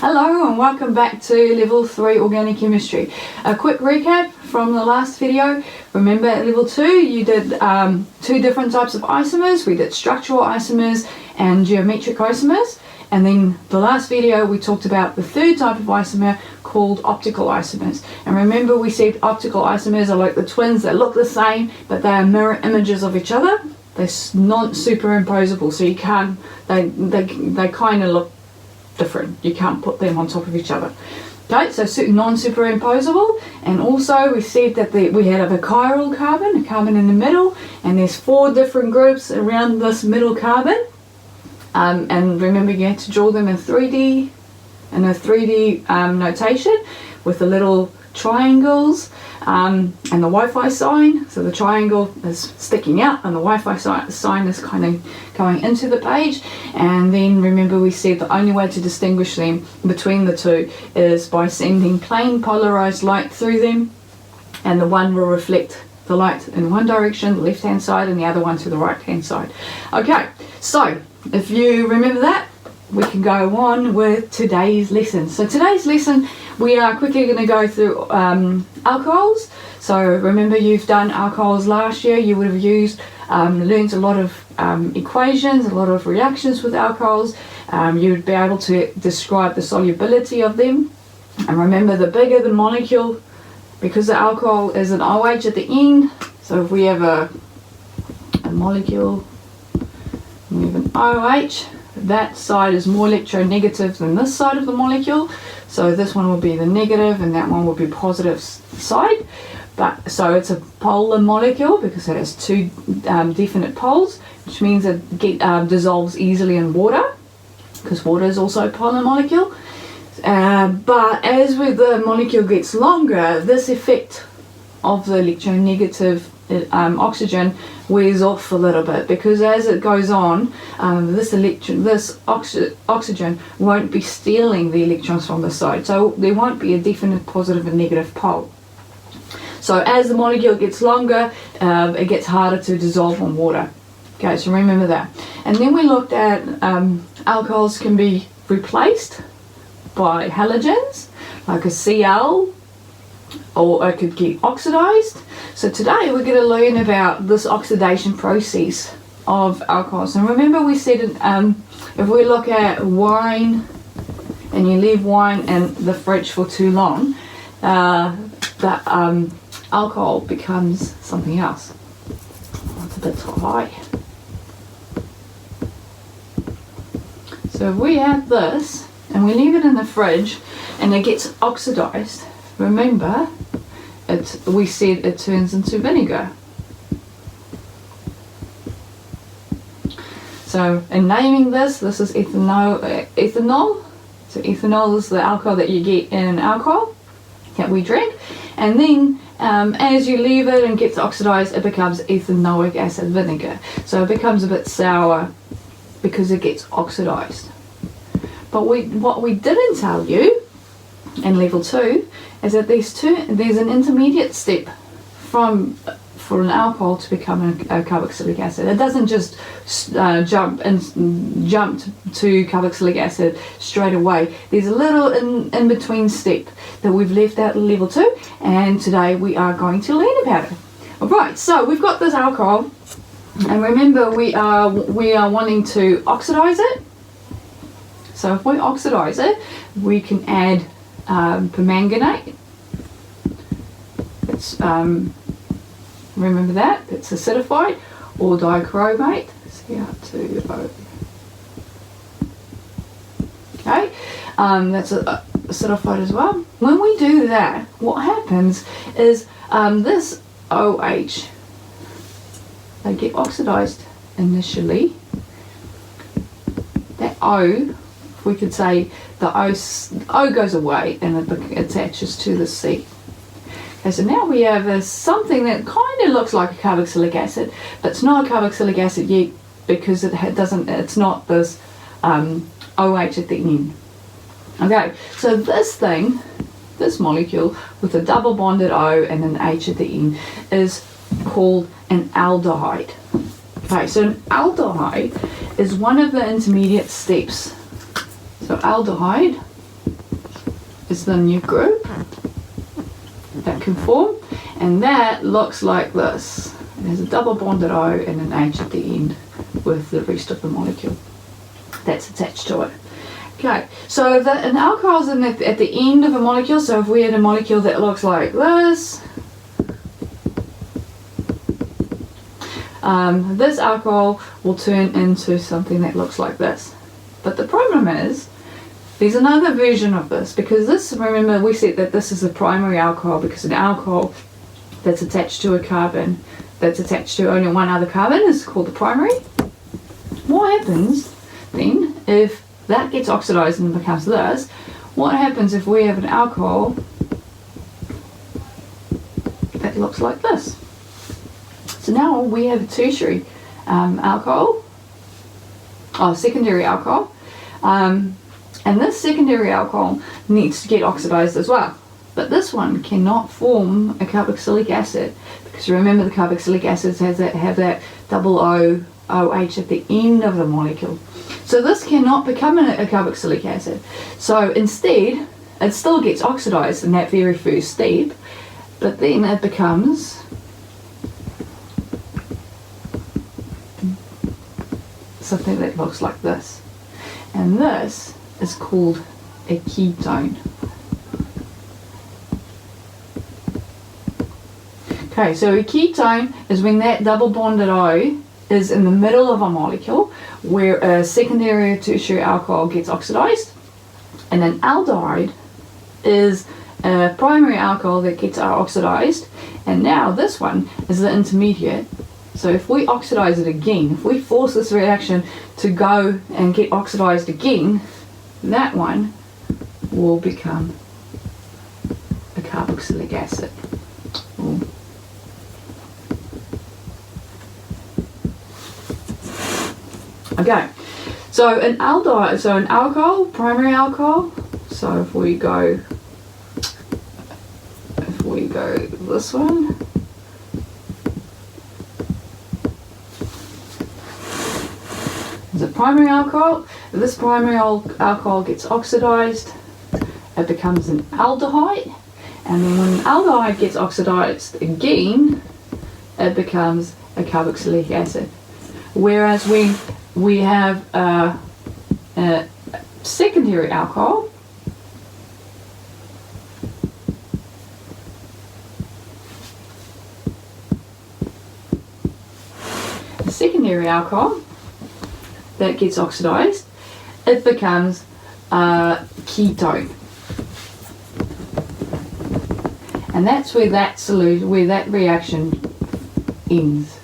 Hello and welcome back to level 3 organic chemistry. A quick recap from the last video. Remember at level 2 you did two different types of isomers. We did structural isomers and geometric isomers, and then the last video we talked about the third type of isomer called optical isomers. And remember we said optical isomers are like the twins that look the same but they are mirror images of each other. They're not superimposable, so you can't, they kind of look different. You can't put them on top of each other. Okay, so non-superimposable. And also we said that we had a chiral carbon, a carbon in the middle, and there's 4 different groups around this middle carbon. And remember you had to draw them in 3D, notation with the little triangles and the Wi-Fi sign. So the triangle is sticking out and the Wi-Fi sign is kind of going into the page. And then remember we said the only way to distinguish them between the two is by sending plain polarized light through them, and the one will reflect the light in one direction, the left hand side, and the other one to the right hand side. Okay, so if you remember that, we can go on with today's lesson. So today's lesson we are quickly going to go through alcohols. So remember you've done alcohols last year. You would have learned a lot of equations, a lot of reactions with alcohols. You would be able to describe the solubility of them. And remember, the bigger the molecule, because the alcohol is an OH at the end. So if we have a molecule, we have an OH, that side is more electronegative than this side of the molecule, so this one will be the negative and that one will be positive side. But so it's a polar molecule because it has 2 definite poles, which means it dissolves easily in water, because water is also a polar molecule. But as the molecule gets longer, this effect of the electronegative oxygen wears off a little bit, because as it goes on, this oxygen won't be stealing the electrons from the side, so there won't be a definite positive and negative pole. So as the molecule gets longer, it gets harder to dissolve in water. Okay, so remember that. And then we looked at alcohols can be replaced by halogens, like a Cl, or it could get oxidized. So today we're going to learn about this oxidation process of alcohols. And remember we said if we look at wine and you leave wine in the fridge for too long, the alcohol becomes something else. That's a bit high. So if we have this and we leave it in the fridge and it gets oxidized, remember we said it turns into vinegar. So in naming this is ethanol. So ethanol is the alcohol that you get in alcohol that we drink, and then as you leave it and gets oxidized, it becomes ethanoic acid vinegar. So it becomes a bit sour because it gets oxidized. But what we didn't tell you in level 2 is that there's an intermediate step for an alcohol to become a carboxylic acid. It doesn't just jump to carboxylic acid straight away. There's a little in between step that we've left out in level 2, and today we are going to learn about it. Alright, so we've got this alcohol, and remember we are wanting to oxidize it. So if we oxidize it, we can add permanganate. It's remember that it's acidified, or dichromate, Cr2O. Okay, that's acidified as well. When we do that, what happens is this OH, they get oxidized initially. That O, we could say the O goes away and it attaches to the C. Okay, so now we have something that kind of looks like a carboxylic acid, but it's not a carboxylic acid yet because it's not this OH at the end. Okay, so this molecule with a double bonded O and an H at the end is called an aldehyde. Okay, so an aldehyde is one of the intermediate steps. So aldehyde is the new group that can form, and that looks like this. It has a double bonded O and an H at the end with the rest of the molecule that's attached to it. Okay, so an alcohol is at the end of a molecule, so if we had a molecule that looks like this, this alcohol will turn into something that looks like this. But the problem is, there's another version of this, because this, remember we said that this is a primary alcohol, because an alcohol that's attached to a carbon, that's attached to only one other carbon, is called the primary. What happens then if that gets oxidized and becomes this? What happens if we have an alcohol that looks like this? So now we have a tertiary alcohol, secondary alcohol, and this secondary alcohol needs to get oxidized as well. But this one cannot form a carboxylic acid, because remember the carboxylic acids have that double OH at the end of the molecule. So this cannot become a carboxylic acid. So instead, it still gets oxidized in that very first step, but then it becomes something that looks like this. And this is called a ketone. Okay, so a ketone is when that double bonded O is in the middle of a molecule where a secondary or tertiary alcohol gets oxidized, and an aldehyde is a primary alcohol that gets oxidized, and now this one is the intermediate. So if we oxidize it again, if we force this reaction to go and get oxidized again, that one will become a carboxylic acid. Ooh. Okay, so an aldehyde, so an alcohol, primary alcohol, so if we go this one, it's a primary alcohol. If this primary alcohol gets oxidized, it becomes an aldehyde, and then when an aldehyde gets oxidized again, it becomes a carboxylic acid. Whereas when we have a secondary alcohol, that gets oxidized, it becomes a ketone. And that's where that reaction ends.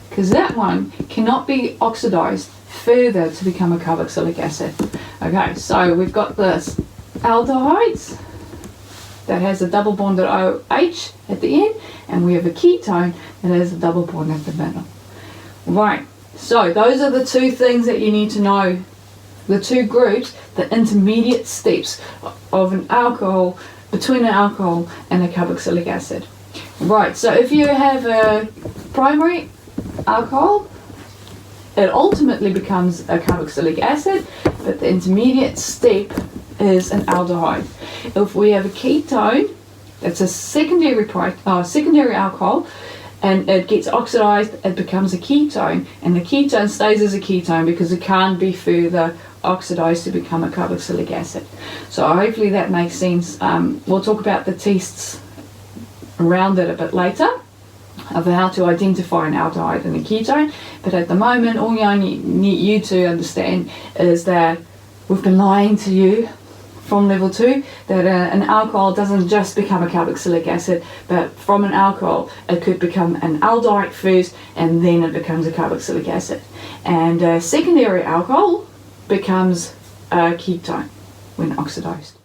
Because that one cannot be oxidized further to become a carboxylic acid. Okay, so we've got this aldehydes that has a double bonded OH at the end, and we have a ketone that has a double bond at the middle. Right, so those are the two things that you need to know, the two groups, the intermediate steps of an alcohol, between an alcohol and a carboxylic acid. Right, so if you have a primary alcohol, it ultimately becomes a carboxylic acid, but the intermediate step is an aldehyde. If we have a ketone, it's a secondary alcohol, and it gets oxidized, it becomes a ketone, and the ketone stays as a ketone because it can't be further oxidized to become a carboxylic acid. So hopefully that makes sense. We'll talk about the tests around it a bit later of how to identify an aldehyde and a ketone, but at the moment all I need you to understand is that we've been lying to you from level 2, that an alcohol doesn't just become a carboxylic acid, but from an alcohol it could become an aldehyde first and then it becomes a carboxylic acid, and a secondary alcohol becomes a ketone when oxidized.